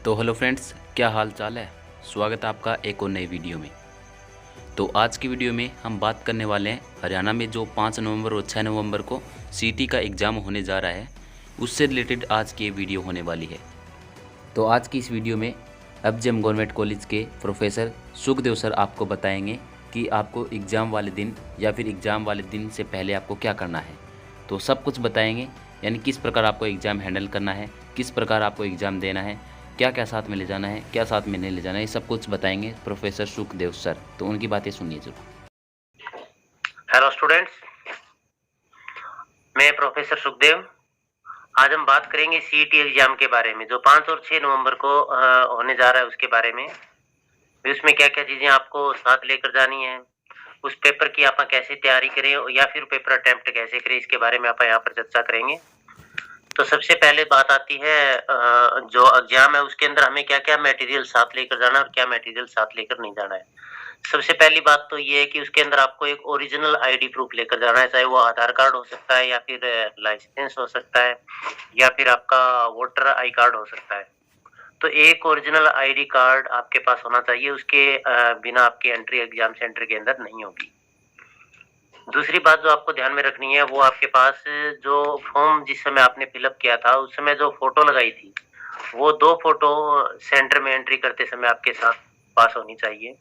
तो hello friends, क्या हाल चाल है। स्वागत है आपका एक और नई वीडियो में। तो आज की वीडियो में हम बात करने वाले हैं हरियाणा में जो 5 नवंबर और 6 नवंबर को सीटी का एग्ज़ाम होने जा रहा है, उससे रिलेटेड आज की ये वीडियो होने वाली है। तो आज की इस वीडियो में एफजेएम गवर्नमेंट कॉलेज के प्रोफेसर सुखदेव सर आपको बताएंगे कि आपको एग्ज़ाम वाले दिन या फिर एग्ज़ाम वाले दिन से पहले आपको क्या करना है। तो सब कुछ बताएंगे, यानी किस प्रकार आपको एग्ज़ाम हैंडल करना है, किस प्रकार आपको एग्ज़ाम देना है, क्या क्या साथ में ले जाना है, क्या साथ में नहीं ले जाना है, ये सब कुछ बताएंगे प्रोफेसर सुखदेव सर। तो उनकी बातें सुनिए जरूर। हेलो स्टूडेंट्स, मैं प्रोफेसर सुखदेव। आज हम बात करेंगे सीईटी एग्जाम के बारे में जो 5 और 6 नवंबर को होने जा रहा है, उसके बारे में। उसमें क्या क्या चीजें आपको साथ लेकर जानी है, उस पेपर की आप कैसे तैयारी करें या फिर पेपर अटेम्प्ट कैसे करें, इसके बारे में आप यहाँ पर चर्चा करेंगे। तो सबसे पहले बात आती है जो एग्जाम है उसके अंदर हमें क्या क्या मटेरियल साथ लेकर जाना है और क्या मटेरियल साथ लेकर नहीं जाना है। सबसे पहली बात तो ये है कि उसके अंदर आपको एक ओरिजिनल आईडी प्रूफ लेकर जाना है, चाहे वो आधार कार्ड हो सकता है या फिर लाइसेंस हो सकता है या फिर आपका वोटर आई कार्ड हो सकता है। तो एक ओरिजिनल आईडी कार्ड आपके पास होना चाहिए, उसके बिना आपकी एंट्री एग्जाम सेंटर के अंदर नहीं होगी। दूसरी बात जो आपको ध्यान में रखनी है, वो आपके पास जो फॉर्म जिस समय आपने फिलअप किया था उस समय जो फोटो लगाई थी, वो 2 फोटो सेंटर में एंट्री करते समय आपके साथ पास होनी चाहिए।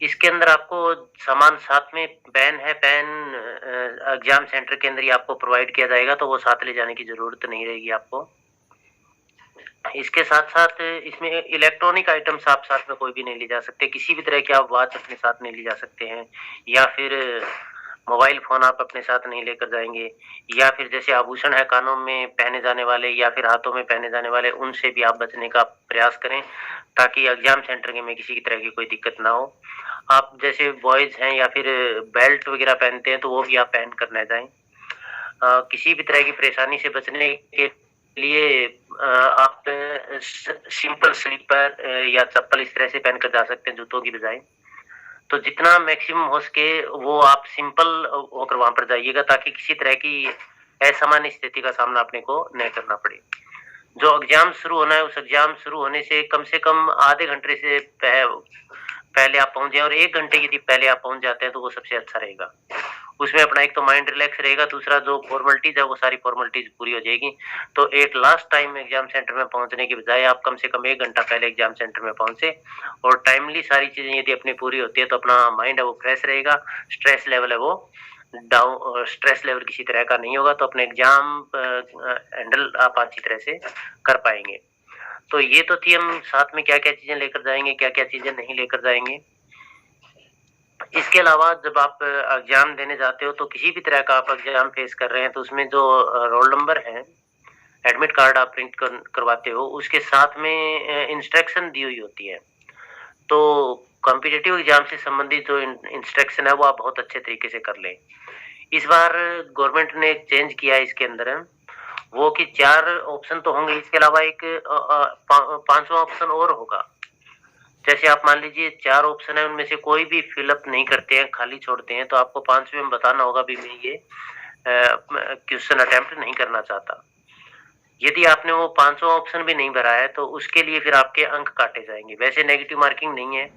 इसके अंदर आपको सामान साथ में पेन है, पेन एग्जाम सेंटर के अंदर ही आपको प्रोवाइड किया जाएगा, तो वो साथ ले जाने की जरूरत नहीं रहेगी आपको। इसके साथ साथ इसमें इलेक्ट्रॉनिक आइटम्स आप साथ में कोई भी नहीं ले जा सकते, किसी भी तरह की आप वॉच अपने साथ नहीं ले जा सकते हैं या फिर मोबाइल फोन आप अपने साथ नहीं लेकर जाएंगे, या फिर जैसे आभूषण है कानों में पहने जाने वाले या फिर हाथों में पहने जाने वाले, उनसे भी आप बचने का प्रयास करें ताकि एग्जाम सेंटर में किसी की तरह की कोई दिक्कत ना हो। आप जैसे बॉयज हैं या फिर बेल्ट वगैरह पहनते हैं तो वो भी आप पहन कर न जाएं। किसी भी तरह की परेशानी से बचने के लिए आप सिंपल स्लीपर या चप्पल इस तरह से पहन कर जा सकते हैं जूतों की बजाय। तो जितना मैक्सिमम हो सके वो आप सिंपल होकर वहां पर जाइएगा ताकि किसी तरह की असामान्य स्थिति का सामना अपने को न करना पड़े। जो एग्जाम शुरू होना है उस एग्जाम शुरू होने से कम आधे घंटे से पहले आप पहुंच जाए, और 1 घंटे यदि पहले आप पहुंच जाते हैं तो वो सबसे अच्छा रहेगा। उसमें अपना एक तो माइंड रिलैक्स रहेगा, दूसरा जो फॉर्मेलिटीज है वो सारी फॉर्मेलिटीज पूरी हो जाएगी। तो एक लास्ट टाइम एग्जाम सेंटर में पहुंचने की बजाय आप कम से कम 1 घंटा पहले एग्जाम सेंटर में पहुंचे, और टाइमली सारी चीजें यदि अपनी पूरी होती है तो अपना माइंड है वो फ्रेश रहेगा, स्ट्रेस लेवल है वो डाउन, स्ट्रेस लेवल किसी तरह का नहीं होगा, तो अपने एग्जाम हैंडल आप अच्छी तरह से कर पाएंगे। तो ये तो थी हम साथ में क्या क्या चीजें लेकर जाएंगे, क्या क्या चीजें नहीं लेकर जाएंगे। इसके अलावा जब आप एग्जाम देने जाते हो तो किसी भी तरह का आप एग्जाम फेस कर रहे हैं तो उसमें जो रोल नंबर है, एडमिट कार्ड आप प्रिंट करवाते हो, उसके साथ में इंस्ट्रक्शन दी हुई होती है। तो कॉम्पिटिटिव एग्जाम से संबंधित जो इंस्ट्रक्शन है वो आप बहुत अच्छे तरीके से कर लें। इस बार गवर्नमेंट ने चेंज किया है इसके अंदर, वो कि 4 ऑप्शन तो होंगे, इसके अलावा एक 5वां ऑप्शन और होगा। जैसे आप मान लीजिए 4 ऑप्शन है, उनमें से कोई भी फिलअप नहीं करते हैं, खाली छोड़ते हैं, तो आपको 5वें में बताना होगा भी मैं ये क्वेश्चन अटेम्प्ट नहीं करना चाहता। यदि आपने वो 5वां ऑप्शन भी नहीं भरा है तो उसके लिए फिर आपके अंक काटे जाएंगे। वैसे नेगेटिव मार्किंग नहीं है,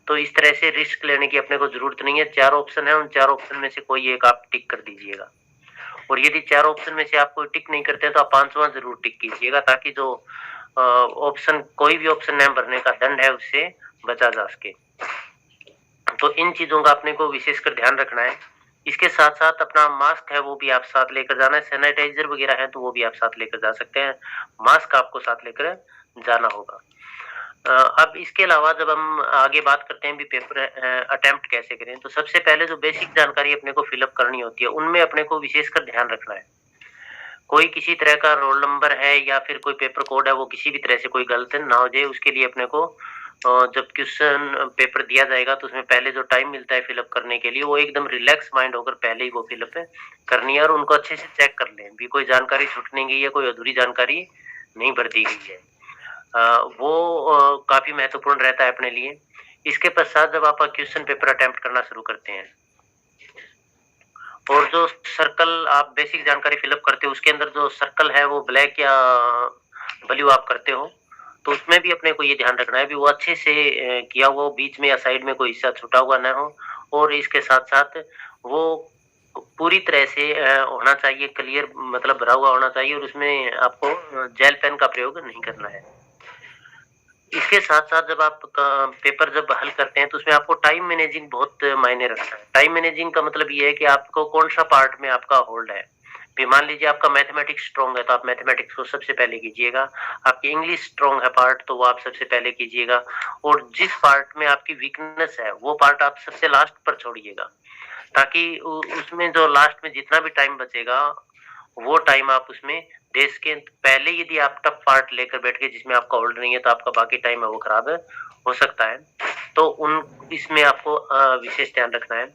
तो इस तरह से रिस्क लेने की अपने को जरूरत नहीं है। 4 ऑप्शन है, उन 4 ऑप्शन में से कोई एक आप टिक कर दीजिएगा, और यदि 4 ऑप्शन में से आप कोई टिक नहीं करते तो आप 5वां जरूर टिक कीजिएगा ताकि जो ऑप्शन कोई भी ऑप्शन न भरने का दंड है उससे बचा जा सके। तो इन चीजों का अपने को विशेषकर ध्यान रखना है। इसके साथ साथ अपना मास्क है वो भी आप साथ लेकर जाना है, सैनिटाइजर वगैरह है तो वो भी आप साथ लेकर जा सकते हैं, मास्क आपको साथ लेकर जाना होगा। अब इसके अलावा जब हम आगे बात करते हैं भी पेपर अटेम्प्ट कैसे करें, तो सबसे पहले जो बेसिक जानकारी अपने को फिलअप करनी होती है उनमें अपने को विशेषकर ध्यान रखना है। कोई किसी तरह का रोल नंबर है या फिर कोई पेपर कोड है वो किसी भी तरह से कोई गलत ना हो जाए, उसके लिए अपने को जब क्वेश्चन पेपर दिया जाएगा तो उसमें पहले जो टाइम मिलता है फिलअप करने के लिए वो एकदम रिलैक्स माइंड होकर पहले ही वो फिलअप करनी है, और उनको अच्छे से चेक कर लें भी कोई जानकारी छूटने गई है, कोई अधूरी जानकारी नहीं भर दी गई है। वो काफी महत्वपूर्ण रहता है अपने लिए। इसके पश्चात जब आप क्वेश्चन पेपर अटेम्प्ट करना शुरू करते हैं और जो सर्कल आप बेसिक जानकारी फिलअप करते हो उसके अंदर जो सर्कल है वो ब्लैक या ब्लू आप करते हो, तो उसमें भी अपने को ये ध्यान रखना है भी वो अच्छे से किया हुआ हो, बीच में या साइड में कोई हिस्सा छूटा हुआ ना हो और इसके साथ-साथ वो पूरी तरह से होना चाहिए क्लियर मतलब भरा हुआ होना चाहिए और उसमें आपको जेल पेन का प्रयोग नहीं करना है। इसके साथ-साथ जब आप क पेपर जब हल करते हैं तो उसमें आपको टाइम मैनेजिंग बहुत मायने रखता है। टाइम मैनेजिंग का मतलब ये है कि आपको कौन-सा पार्ट में आपका होल्ड है। फिर मान लीजिए आपका मैथमेटिक्स स्ट्रॉन्ग है तो आप मैथमेटिक्स को सबसे पहले कीजिएगा। आपकी इंग्लिश स्ट्रॉन्ग है पार्ट तो वो आप सबसे पहले कीजिएगा और जिस पार्ट में आपकी वीकनेस है वो पार्ट आप सबसे लास्ट पर छोड़िएगा। ताकि उसमें जो लास्ट में जितना भी टाइम बचेगा वो टाइम आप उसमें दे सकें। पहले यदि आप टफ पार्ट लेकर बैठ गए जिसमें आपका होल्ड नहीं है तो आपका बाकी टाइम है वो खराब हो सकता है। तो उन इसमें आपको विशेष ध्यान रखना है।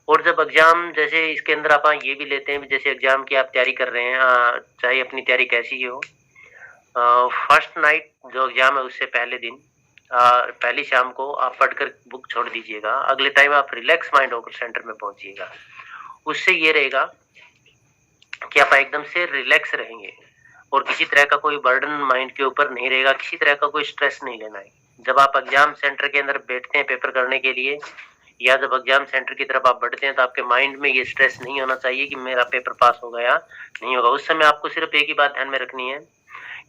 और जब एग्जाम जैसे इसके अंदर आप ये भी लेते हैं जैसे एग्जाम की आप तैयारी कर रहे हैं चाहे अपनी तैयारी कैसी ही हो फर्स्ट नाइट जो एग्जाम है उससे पहले दिन पहली शाम को आप पढ़कर बुक छोड़ दीजिएगा। अगले टाइम आप रिलैक्स माइंड होकर सेंटर में पहुंचिएगा। उससे ये रहेगा कि आप एकदम से रिलैक्स रहेंगे और किसी तरह का कोई बर्डन माइंड के ऊपर नहीं रहेगा, किसी तरह का कोई स्ट्रेस नहीं लेना है। जब आप एग्जाम सेंटर के अंदर बैठते हैं पेपर करने के लिए या जब एग्जाम सेंटर की तरफ आप बढ़ते हैं तो आपके माइंड में ये स्ट्रेस नहीं होना चाहिए कि मेरा पेपर पास होगा या नहीं होगा। उस समय आपको सिर्फ एक ही बात ध्यान में रखनी है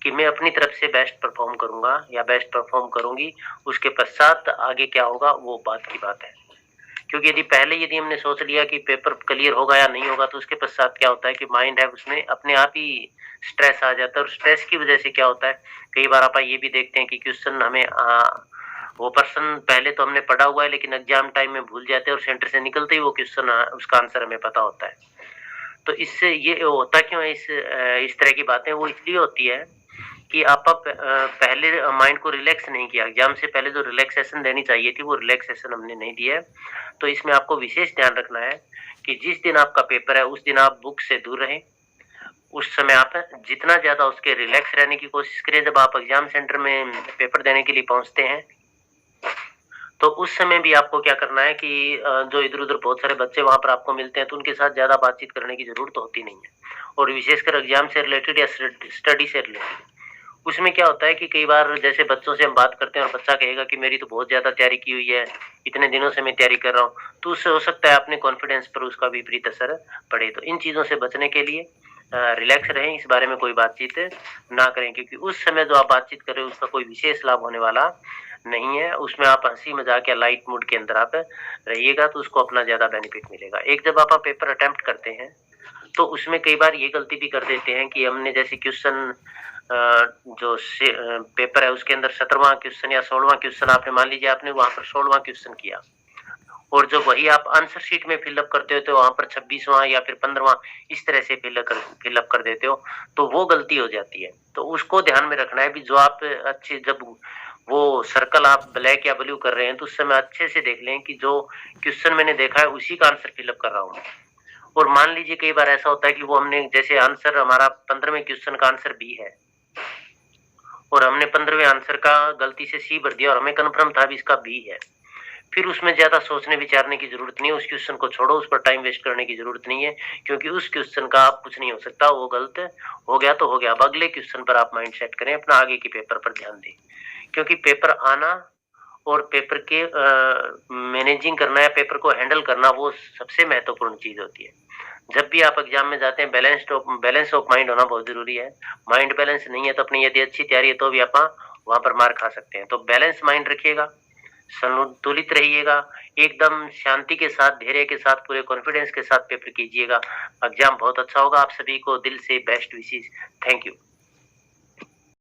कि मैं अपनी तरफ से बेस्ट परफॉर्म करूंगा या बेस्ट परफॉर्म करूंगी। उसके पश्चात आगे क्या होगा वो बात की बात है। क्योंकि यदि हमने सोच लिया कि पेपर क्लियर होगा या नहीं होगा तो उसके पश्चात क्या होता है कि माइंड है उसमें अपने आप ही स्ट्रेस आ जाता है और स्ट्रेस की वजह से क्या होता है कई बार आप ये भी देखते हैं कि क्वेश्चन हमें वो पर्सन पहले तो हमने पढ़ा हुआ है लेकिन एग्जाम टाइम में भूल जाते हैं और सेंटर से निकलते ही वो क्वेश्चन उसका आंसर हमें पता होता है। तो इससे ये होता क्यों है इस तरह की बातें वो इसलिए होती है कि पहले माइंड को रिलैक्स नहीं किया। एग्जाम से पहले जो रिलैक्सेशन देनी चाहिए थी वो रिलैक्सेशन हमने नहीं दिया है। तो इसमें आपको विशेष ध्यान रखना है कि जिस दिन आपका पेपर है उस दिन आप बुक से दूर रहें। उस समय आप जितना ज़्यादा उसके रिलैक्स रहने की कोशिश करें। जब आप एग्जाम सेंटर में पेपर देने के लिए पहुँचते हैं तो उस समय भी आपको क्या करना है कि जो इधर-उधर बहुत सारे बच्चे वहाँ पर आपको मिलते हैं तो उनके साथ ज़्यादा बातचीत करने की ज़रूरत होती नहीं है। और विशेषकर एग्जाम से रिलेटेड या स्टडी से रिलेटेड उसमें क्या होता है कि कई बार जैसे बच्चों से हम बात करते हैं और बच्चा कहेगा कि मेरी तो बहुत ज़्यादा तैयारी की हुई है, इतने दिनों से मैं तैयारी कर रहा हूँ, तो उससे हो सकता है अपने कॉन्फिडेंस पर उसका विपरीत असर पड़े। तो इन चीज़ों से बचने के लिए रिलैक्स रहें, इस बारे में कोई बातचीत ना करें क्योंकि उस समय जो आप बातचीत कर रहे हो उसका कोई विशेष लाभ होने वाला नहीं है। उसमें आप हँसी-मज़ाक या लाइट मूड के अंदर आप रहिएगा तो उसको अपना ज़्यादा बेनिफिट मिलेगा। एक जब आप पेपर अटेम्प्ट करते हैं, तो उसमें कई बार ये गलती भी कर देते हैं कि हमने जैसे क्वेश्चन पेपर है उसके अंदर 17वां क्वेश्चन या 16वां क्वेश्चन आपने मान लीजिए आपने वहाँ पर 16वां क्वेश्चन किया और जब वही आप आंसर शीट में फिल अप करते हो तो वहाँ पर 26वां या फिर 15वां इस तरह से फिल अप कर देते हो, तो वो गलती हो जाती है। तो उसको ध्यान में रखना है भी जो आप अच्छे जब वो सर्कल आप ब्लैक या ब्लू कर रहे हैं तो उस समय अच्छे से देख लें कि जो क्वेश्चन मैंने देखा है उसी का आंसर फिल अप कर रहा हूँ। और मान लीजिए कई बार ऐसा होता है कि वो हमने जैसे आंसर हमारा 15वें क्वेश्चन का आंसर बी है और हमने 15वें आंसर का गलती से सी भर दिया और हमें कन्फर्म था भी इसका बी है। फिर उसमें ज़्यादा सोचने विचारने की ज़रूरत नहीं है, उस क्वेश्चन को छोड़ो, उस पर टाइम वेस्ट करने की ज़रूरत नहीं है क्योंकि उस क्वेश्चन का अब कुछ नहीं हो सकता, वो गलत हो गया तो हो गया। अब अगले क्वेश्चन पर आप माइंड सेट करें, अपना आगे के पेपर पर ध्यान दें। क्योंकि पेपर आना और पेपर के मैनेजिंग करना या पेपर को हैंडल करना वो सबसे महत्वपूर्ण चीज़ होती है। जब भी आप एग्जाम में जाते हैं बैलेंस ऑफ माइंड होना बहुत ज़रूरी है। माइंड बैलेंस नहीं है तो अपनी यदि अच्छी तैयारी है तो भी आप वहाँ पर मार खा सकते हैं। तो बैलेंस माइंड रखिएगा, संतुलित रहिएगा, एकदम शांति के साथ, धैर्य के साथ, पूरे कॉन्फिडेंस के साथ पेपर कीजिएगा। एग्जाम बहुत अच्छा होगा। आप सभी को दिल से बेस्ट विशेस। Thank you.